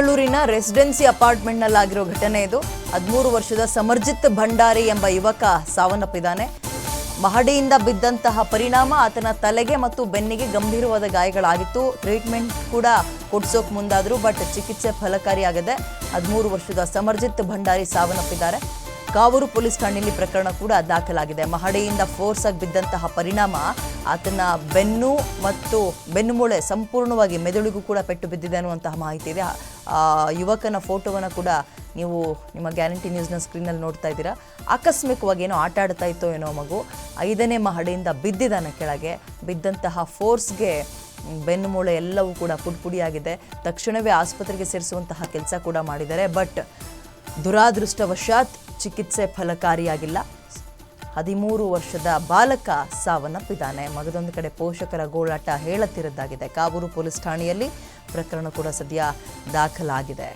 ಮಂಗಳೂರಿನ ರೆಸಿಡೆನ್ಸಿ ಅಪಾರ್ಟ್ಮೆಂಟ್ನಲ್ಲಾಗಿರೋ ಘಟನೆ ಇದು. 13 ವರ್ಷದ ಸಮರ್ಜಿತ್ ಭಂಡಾರಿ ಎಂಬ ಯುವಕ ಸಾವನ್ನಪ್ಪಿದ್ದಾನೆ. ಮಹಡಿಯಿಂದ ಬಿದ್ದಂತಹ ಪರಿಣಾಮ ಆತನ ತಲೆಗೆ ಮತ್ತು ಬೆನ್ನಿಗೆ ಗಂಭೀರವಾದ ಗಾಯಗಳಾಗಿತ್ತು. ಟ್ರೀಟ್ಮೆಂಟ್ ಕೂಡ ಕೊಡಿಸೋಕೆ ಮುಂದಾದರು, ಬಟ್ ಚಿಕಿತ್ಸೆ ಫಲಕಾರಿಯಾಗದೆ 13 ವರ್ಷದ ಸಮರ್ಜಿತ್ ಭಂಡಾರಿ ಸಾವನ್ನಪ್ಪಿದ್ದಾರೆ. ಕಾವೂರು ಪೊಲೀಸ್ ಠಾಣೆಯಲ್ಲಿ ಪ್ರಕರಣ ಕೂಡ ದಾಖಲಾಗಿದೆ. ಮಹಡಿಯಿಂದ ಫೋರ್ಸ್ ಆಗಿ ಬಿದ್ದಂತಹ ಪರಿಣಾಮ ಆತನ ಬೆನ್ನು ಮತ್ತು ಬೆನ್ನುಮೂಳೆ ಸಂಪೂರ್ಣವಾಗಿ ಮೆದುಳಿಗೂ ಕೂಡ ಪೆಟ್ಟು ಬಿದ್ದಿದೆ ಅನ್ನುವಂತಹ ಮಾಹಿತಿ ಇದೆ. ಯುವಕನ ಫೋಟೋವನ್ನು ಕೂಡ ನೀವು ನಿಮ್ಮ ಗ್ಯಾರಂಟಿ ನ್ಯೂಸ್ನ ಸ್ಕ್ರೀನಲ್ಲಿ ನೋಡ್ತಾ ಇದ್ದೀರಾ. ಆಕಸ್ಮಿಕವಾಗಿ ಏನೋ ಆಟ ಆಡ್ತಾ ಇತ್ತೋ ಏನೋ ಮಗು 5ನೇ ಮಹಡಿಯಿಂದ ಬಿದ್ದಿದ್ದಾನೆ ಕೆಳಗೆ. ಬಿದ್ದಂತಹ ಫೋರ್ಸ್ಗೆ ಬೆನ್ನುಮೂಳೆ ಎಲ್ಲವೂ ಕೂಡ ಪುಡಿಯಾಗಿದೆ. ತಕ್ಷಣವೇ ಆಸ್ಪತ್ರೆಗೆ ಸೇರಿಸುವಂತಹ ಕೆಲಸ ಕೂಡ ಮಾಡಿದ್ದಾರೆ. ಬಟ್ ದುರಾದೃಷ್ಟವಶಾತ್ ಚಿಕಿತ್ಸೆ ಫಲಕಾರಿಯಾಗಿಲ್ಲ. 13 ವರ್ಷದ ಬಾಲಕ ಸಾವನ್ನಪ್ಪಿದ್ದಾನೆ. ಮಗದೊಂದು ಕಡೆ ಪೋಷಕರ ಗೋಳಾಟ ಹೇಳತ್ತಿರದ್ದಾಗಿದೆ. ಕಾವೂರು ಪೊಲೀಸ್ ಠಾಣೆಯಲ್ಲಿ ಪ್ರಕರಣ ಕೂಡ ಸದ್ಯ ದಾಖಲಾಗಿದೆ.